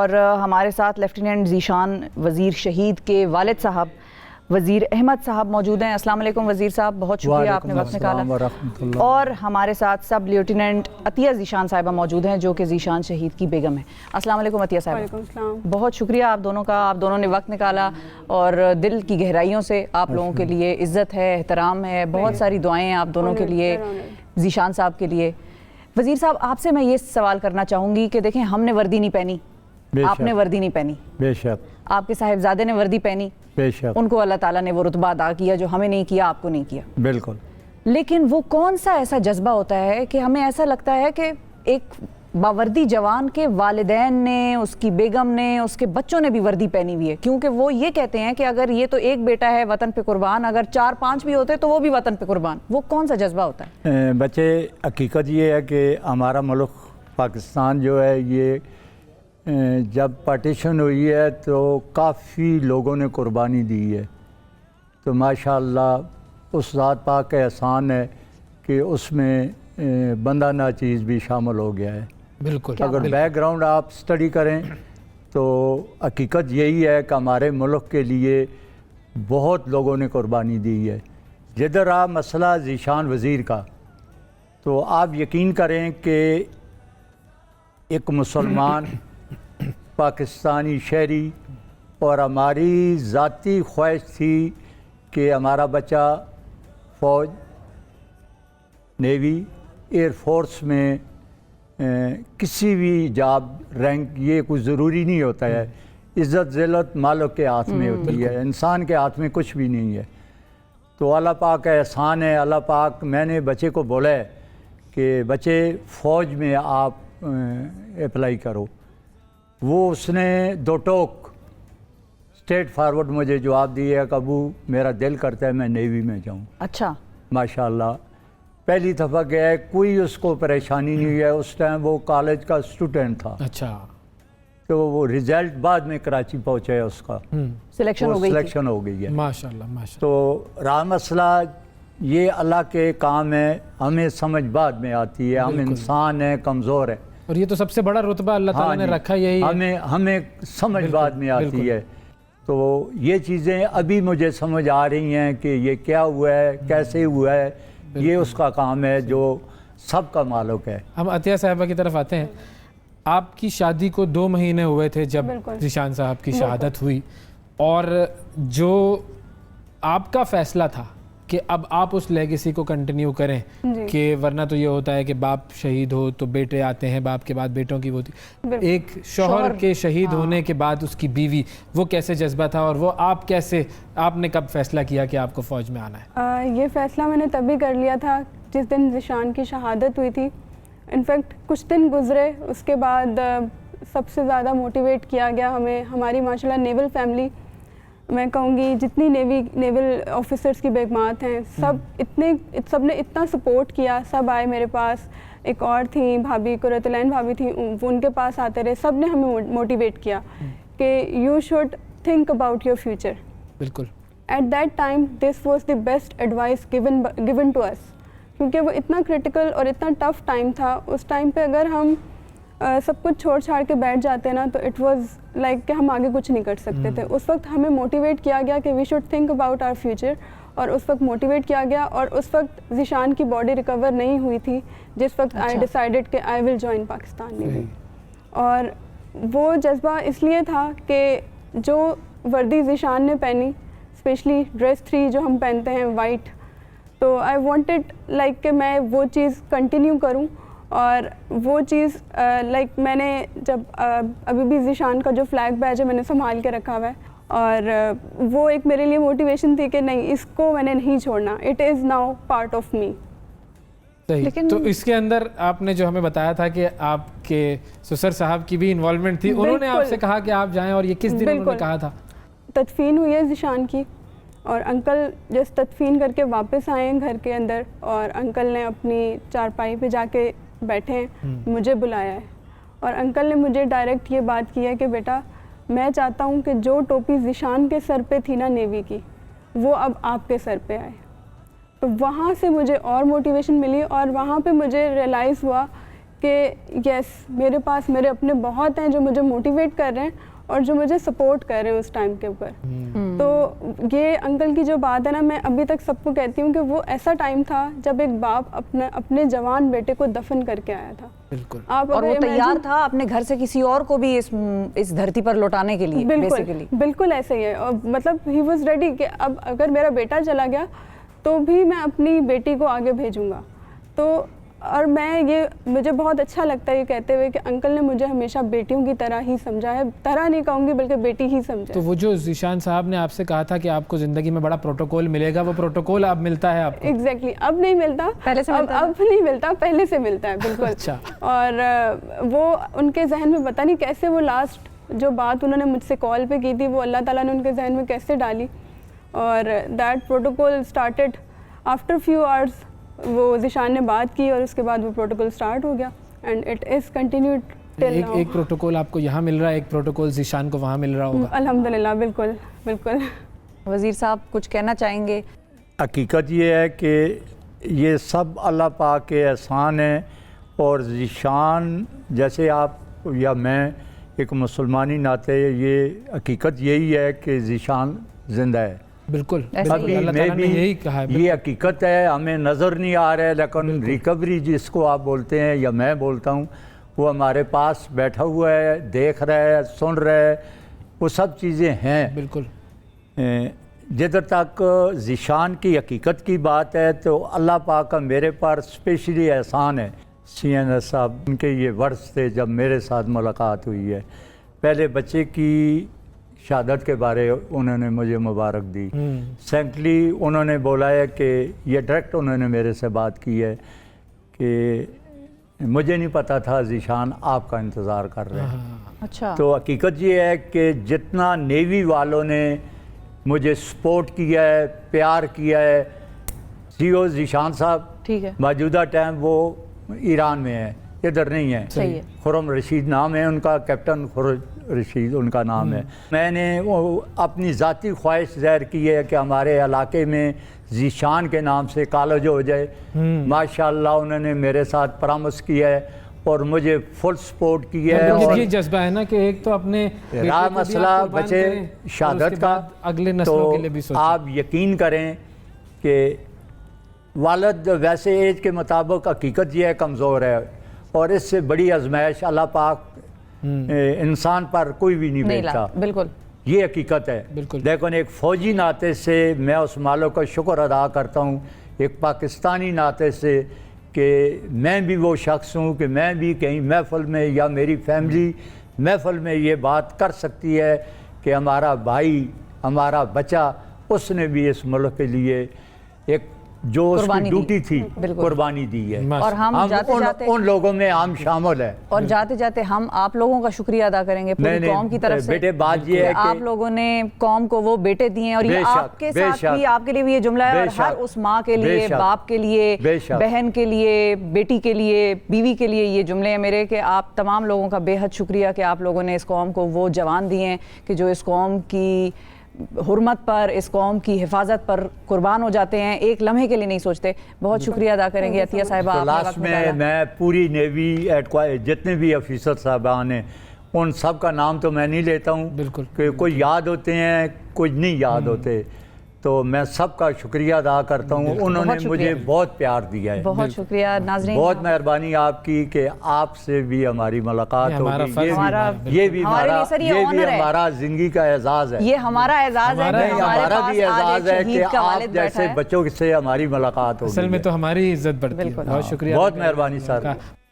और हमारे साथ लेफ्टिनेंट ज़ीशान वज़ीर शहीद के वालिद साहब वज़ीर अहमद साहब मौजूद हैं। अस्सलाम वालेकुम वज़ीर साहब, बहुत शुक्रिया आपने वक्त निकाला। और हमारे साथ सब लेफ्टिनेंट अतिया ज़ीशान साहिबा मौजूद हैं जो कि ज़ीशान शहीद की बेगम है। अस्सलाम वालेकुम अतिया साहिबा, बहुत शुक्रिया आप दोनों का, आप दोनों ने वक्त निकाला और दिल की गहराइयों से आप लोगों के लिए इज़्ज़त है, एहतराम है, बहुत सारी दुआएँ आप दोनों के लिए, ज़ीशान साहब के लिए। वज़ीर साहब, आपसे मैं ये सवाल करना चाहूँगी कि देखें, हमने वर्दी नहीं पहनी, आपने वर्दी नहीं पहनी, बेशक आपके साहिबजादे ने वर्दी पहनी, बेशक उनको अल्लाह ताला ने वो रुतबा अदा किया जो हमें नहीं किया, आपको नहीं किया, बिल्कुल। लेकिन वो कौन सा ऐसा जज्बा होता है कि हमें ऐसा लगता है कि एक बावर्दी जवान के वालिदैन ने, उसकी बेगम ने, उसके बच्चों ने भी वर्दी पहनी हुई है, क्योंकि वो ये कहते हैं कि अगर ये तो एक बेटा है वतन पे कुर्बान, अगर 4-5 भी होते तो वो भी वतन पे कुर्बान। वो कौन सा जज्बा होता है? बच्चे, हकीकत ये है कि हमारा मुल्क पाकिस्तान जो है ये जब पार्टीशन हुई है तो काफ़ी लोगों ने कुर्बानी दी है, तो माशाअल्लाह उस ज़ात पाक का एहसान है कि उसमें बंदा नाचीज़ भी शामिल हो गया है। बिल्कुल। अगर बैकग्राउंड आप स्टडी करें तो हकीकत यही है कि हमारे मुल्क के लिए बहुत लोगों ने कुर्बानी दी है। जिधर आप मसला ज़ीशान वज़ीर का, तो आप यकीन करें कि एक मुसलमान पाकिस्तानी शहरी और हमारी ज़ाती ख्वाहिश थी कि हमारा बच्चा फ़ौज, नेवी, एयर फोर्स में किसी भी जॉब रैंक, ये कुछ ज़रूरी नहीं होता है। इज़्ज़त ज़िल्लत मालिक के हाथ में होती है, इंसान के हाथ में कुछ भी नहीं है। तो अल्लाह पाक का एहसान है। अल्लाह पाक, मैंने बच्चे को बोला है कि बच्चे फ़ौज में आप अप्लाई करो, वो उसने दो टोक स्ट्रेट फॉरवर्ड मुझे जवाब दिया कि अबू मेरा दिल करता है मैं नेवी में जाऊँ। अच्छा, माशाल्लाह, पहली दफ़ा गया है, कोई उसको परेशानी नहीं है। उस टाइम वो कॉलेज का स्टूडेंट था। अच्छा, तो वो रिज़ल्ट बाद में कराची पहुँचा है, उसका सिलेक्शन हो गई है। माशाल्लाह माशाल्लाह। तो रहा मसला, ये अल्लाह के काम है, हमें समझ बाद में आती है, हम इंसान हैं, कमज़ोर है, और ये तो सबसे बड़ा रुतबा अल्लाह ताला ने रखा यही है। हमें समझ बाद में आती है। तो ये चीज़ें अभी मुझे समझ आ रही हैं कि ये क्या हुआ है, कैसे हुआ है, ये उसका काम है जो सबका मालूम है। हम अतिया साहिबा की तरफ आते हैं। आपकी शादी को 2 महीने हुए थे जब ज़ीशान साहब की शहादत हुई, और जो आपका फ़ैसला था कि अब आप उस लेगेसी को कंटिन्यू करें, कि वरना तो ये होता है कि बाप शहीद हो तो बेटे आते हैं, बाप के बाद बेटों की होती, एक शौहर के शहीद होने के बाद उसकी बीवी, वो कैसे जज्बा था, और वो आप कैसे, आपने कब फैसला किया कि आपको फ़ौज में आना है? ये फ़ैसला मैंने तभी कर लिया था जिस दिन ज़ीशान की शहादत हुई थी। इनफैक्ट कुछ दिन गुजरे, उसके बाद सबसे ज़्यादा मोटिवेट किया गया हमें, हमारी माशाल्लाह नेवल फैमिली, मैं कहूँगी जितनी नेवल ऑफिसर्स की बेगमात हैं, सब ने इतना सपोर्ट किया। सब आए मेरे पास, एक और थी भाभी, कुरतलैन भाभी थी, वो उनके पास आते रहे, सब ने हमें मोटिवेट किया कि you should think about your future. बिल्कुल। At that time this was the best advice given to us, क्योंकि वो इतना क्रिटिकल और इतना टफ टाइम था। उस टाइम पे अगर हम सब कुछ छोड़ छाड़ के बैठ जाते ना, तो इट वाज लाइक कि हम आगे कुछ नहीं कर सकते थे। उस वक्त हमें मोटिवेट किया गया कि we should think about our future, और उस वक्त मोटिवेट किया गया। और उस वक्त ज़ीशान की बॉडी रिकवर नहीं हुई थी जिस वक्त आई डिसाइडेड कि I will join Pakistan navy. और वो जज्बा इसलिए था कि जो वर्दी ज़ीशान ने पहनी, स्पेशली ड्रेस 3 जो हम पहनते हैं वाइट, तो आई वांटेड लाइक कि मैं वो चीज़ कंटिन्यू करूं। और वो चीज़ लाइक मैंने जब अभी भी ज़ीशान का जो फ्लैग बैज है मैंने संभाल के रखा हुआ है, और वो एक मेरे लिए मोटिवेशन थी कि नहीं, इसको मैंने नहीं छोड़ना, it is now part of me. लेकिन तो इसके अंदर आपने जो हमें बताया था कि आपके ससुर साहब की भी इन्वॉल्वमेंट थी, उन्होंने आपसे कहा कि आप जाएं, और ये किस दिन उन्होंने कहा था? तदफीन हुई है ज़ीशान की, और अंकल जस्ट तदफीन करके वापस आए हैं घर के अंदर, और अंकल ने अपनी चारपाई पे जाके बैठे हैं, मुझे बुलाया है, और अंकल ने मुझे डायरेक्ट ये बात की है कि बेटा, मैं चाहता हूँ कि जो टोपी ज़ीशान के सर पे थी ना नेवी की, वो अब आपके सर पे आए। तो वहाँ से मुझे और मोटिवेशन मिली, और वहाँ पे मुझे रियलाइज़ हुआ कि यस मेरे पास मेरे अपने बहुत हैं जो मुझे मोटिवेट कर रहे हैं और जो मुझे सपोर्ट कर रहे हैं उस टाइम के ऊपर। तो ये अंकल की जो बात है ना, मैं अभी तक सबको कहती हूँ कि वो ऐसा टाइम था जब एक बाप अपने जवान बेटे को दफन करके आया था। बिल्कुल। आप और वो तैयार था अपने घर से किसी और को भी इस धरती पर लौटाने के लिए। बिल्कुल बिल्कुल ऐसे ही है। और मतलब ही वॉज रेडी कि अब अगर मेरा बेटा चला गया तो भी मैं अपनी बेटी को आगे भेजूंगा। तो और मुझे बहुत अच्छा लगता है ये कहते हुए कि अंकल ने मुझे हमेशा बेटियों की तरह ही समझा है, तरह नहीं कहूँगी बल्कि बेटी ही समझा। तो वो जो ज़ीशान साहब ने आपसे कहा था कि आपको ज़िंदगी में बड़ा प्रोटोकॉल मिलेगा, वो प्रोटोकॉल अब मिलता है आपको? एग्जैक्टली अब नहीं मिलता, पहले से मिलता अब नहीं मिलता, पहले से मिलता है। बिल्कुल। अच्छा। और वो उनके जहन में पता नहीं कैसे वो लास्ट जो बात उन्होंने मुझसे कॉल पे की थी वो अल्लाह ताला ने उनके जहन में कैसे डाली, और that protocol started after few hours. वो ज़ीशान ने बात की और उसके बाद वो प्रोटोकॉल स्टार्ट हो गया and it is continued till now. एक प्रोटोकॉल आपको यहाँ मिल रहा है, एक प्रोटोकॉल ज़ीशान को वहाँ मिल रहा होगा। अल्हम्दुलिल्लाह। बिल्कुल बिल्कुल। वज़ीर साहब कुछ कहना चाहेंगे? हकीकत ये है कि ये सब अल्लाह पाक के एहसान है, और ज़ीशान जैसे आप या मैं एक मुसलमानी नाते ये हकीकत यही है कि ज़ीशान ज़िंदा है। बिल्कुल। अभी अल्लाह मैं ताला ने भी यही कहा है। ये हकीकत है, हमें नज़र नहीं आ रहा है, लेकिन रिकवरी जिसको आप बोलते हैं या मैं बोलता हूँ, वो हमारे पास बैठा हुआ है, देख रहा है, सुन रहा है, वो सब चीज़ें हैं। बिल्कुल। जिधर तक ज़ीशान की हकीकत की बात है तो अल्लाह पाक का मेरे पर स्पेशली एहसान है। CNS साहब उनके ये वर्ड्स थे जब मेरे साथ मुलाकात हुई है। पहले बच्चे की शहादत के बारे उन्होंने मुझे मुबारक दी। सेकेंडली उन्होंने बोला है कि ये डायरेक्ट उन्होंने मेरे से बात की है कि मुझे नहीं पता था ज़ीशान आपका इंतज़ार कर रहे हैं। अच्छा। तो हकीकत ये है कि जितना नेवी वालों ने मुझे सपोर्ट किया है, प्यार किया है, CO ज़ीशान साहब ठीक है, मौजूदा टाइम वो ईरान में है, इधर नहीं है। सही है। खुरम रशीद नाम है उनका, कैप्टन खुरम रशीद उनका नाम है। मैंने वो अपनी ज़ाती ख्वाहिश ज़ाहिर की है कि हमारे इलाके में ज़ीशान के नाम से कॉलेज हो जाए। माशाल्लाह उन्होंने मेरे साथ परामर्श किया है और मुझे फुल सपोर्ट किया है। और ये जज्बा है ना कि एक तो अपने रहा मसला बचे शहादत का, अगले नस्लों के लिए भी तो सोचें। आप यकीन करें कि वालिद वैसे एज के मुताबिक हकीकत ये है कमज़ोर है, और इससे बड़ी आजमाइश अल्लाह पाक इंसान पर कोई भी नहीं भेजता। बिल्कुल ये हकीकत है। बिल्कुल। लेकिन एक फ़ौजी नाते से मैं उस मालिक का शुक्र अदा करता हूँ, एक पाकिस्तानी नाते से, कि मैं भी वो शख्स हूँ कि मैं भी कहीं महफिल में या मेरी फैमिली महफिल में ये बात कर सकती है कि हमारा भाई, हमारा बच्चा, उसने भी इस मुल्क के लिए एक जो उसकी ड्यूटी थी कुर्बानी दी है। और हम जाते जाते उन लोगों में हम शामिल है। और जाते जाते हम आप लोगों का शुक्रिया अदा करेंगे पूरी कौम की तरफ से। बेटे बात ये है कि आप लोगों ने कौम को वो बेटे दिए हैं, और ये आपके साथ भी, आपके लिए भी ये जुमला है, और हर उस माँ के लिए, बाप के लिए, बहन के लिए, बेटी के लिए, बीवी के लिए ये जुमले हैं मेरे कि आप तमाम लोगों का बेहद शुक्रिया कि आप लोगों ने इस कौम को वो जवान दिए हैं कि जो इस कौम की हुर्मत पर, इस कौम की हिफाजत पर कुर्बान हो जाते हैं, एक लम्हे के लिए नहीं सोचते। बहुत शुक्रिया अदा करेंगे अतिया साहिबा। तो लास्ट में मैं पूरी नेवी जितने भी अफीसर साहबान हैं उन सब का नाम तो मैं नहीं लेता हूँ, बिल्कुल, कि कोई याद होते हैं कुछ नहीं याद होते, तो मैं सबका शुक्रिया अदा करता हूँ। उन्होंने मुझे बहुत प्यार दिया है। बहुत शुक्रिया नाज़रीन, बहुत मेहरबानी आपकी कि आपसे भी हमारी मुलाकात होगी। ये भी हमारा जिंदगी का एजाज़ है। ये हमारा एजाज़ है, हमारा भी एजाज़ है कि आप जैसे बच्चों से हमारी मुलाकात होगी। असल में तो हमारी इज्जत बढ़ती है। बहुत शुक्रिया, बहुत मेहरबानी सर।